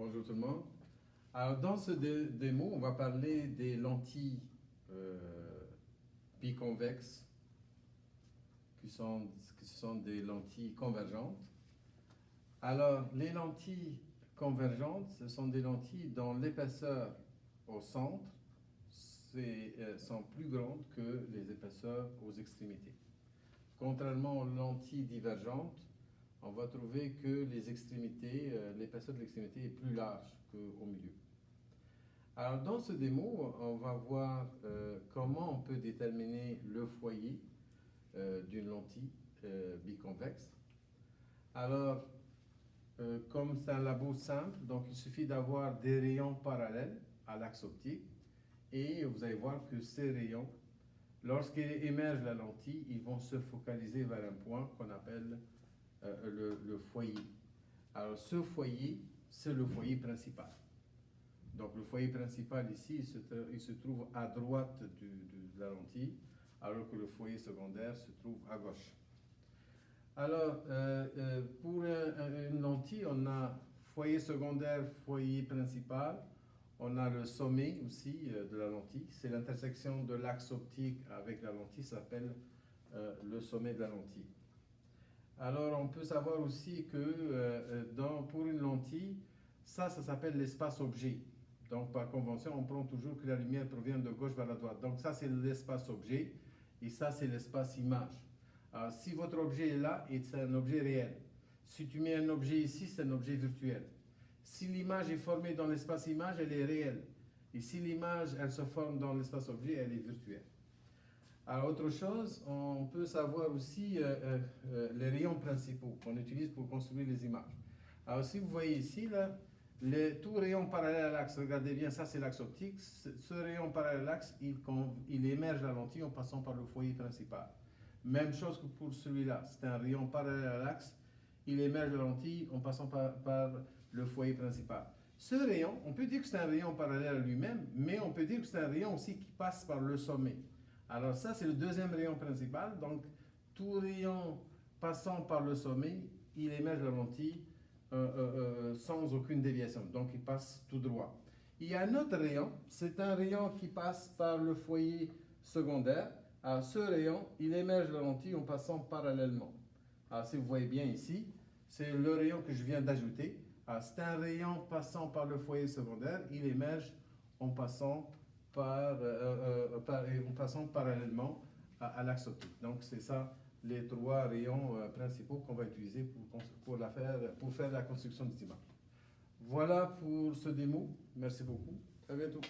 Bonjour tout le monde. Alors, dans ce démo, on va parler des lentilles biconvexes, qui sont des lentilles convergentes. Alors, les lentilles convergentes, ce sont des lentilles dont l'épaisseur au centre sont plus grandes que les épaisseurs aux extrémités. Contrairement aux lentilles divergentes, on va trouver que les extrémités, l'épaisseur de l'extrémité est plus large qu'au milieu. Alors, dans ce démo, on va voir comment on peut déterminer le foyer d'une lentille biconvexe. Alors, comme c'est un labo simple, donc il suffit d'avoir des rayons parallèles à l'axe optique et vous allez voir que ces rayons, lorsqu'ils émergent la lentille, ils vont se focaliser vers un point qu'on appelle le foyer. Alors, ce foyer, c'est le foyer principal. Donc, le foyer principal ici, il se trouve à droite de la lentille, alors que le foyer secondaire se trouve à gauche. Alors, pour une lentille, on a foyer secondaire, foyer principal. On a le sommet aussi de la lentille. C'est l'intersection de l'axe optique avec la lentille, ça s'appelle le sommet de la lentille. Alors, on peut savoir aussi que pour une lentille, ça s'appelle l'espace objet. Donc, par convention, on prend toujours que la lumière provient de gauche vers la droite. Donc, ça, c'est l'espace objet et ça, c'est l'espace image. Alors, si votre objet est là, c'est un objet réel. Si tu mets un objet ici, c'est un objet virtuel. Si l'image est formée dans l'espace image, elle est réelle. Et si l'image, elle se forme dans l'espace objet, elle est virtuelle. Alors, autre chose, on peut savoir aussi les rayons principaux qu'on utilise pour construire les images. Alors, si vous voyez ici, là, tout rayon parallèle à l'axe, regardez bien, ça c'est l'axe optique. Ce rayon parallèle à l'axe, il émerge la lentille en passant par le foyer principal. Même chose que pour celui-là, c'est un rayon parallèle à l'axe, il émerge la lentille en passant par le foyer principal. Ce rayon, on peut dire que c'est un rayon parallèle à lui-même, mais on peut dire que c'est un rayon aussi qui passe par le sommet. Alors ça, c'est le deuxième rayon principal. Donc, tout rayon passant par le sommet, il émerge la lentille sans aucune déviation. Donc, il passe tout droit. Il y a un autre rayon. C'est un rayon qui passe par le foyer secondaire. Alors, ce rayon, il émerge la lentille en passant parallèlement. Alors, si vous voyez bien ici, c'est le rayon que je viens d'ajouter. C'est un rayon passant par le foyer secondaire. Il émerge en passant parallèlement à l'axe optique. Donc, c'est ça les trois rayons principaux qu'on va utiliser pour faire la construction des images. Voilà pour ce démo. Merci beaucoup. À bientôt.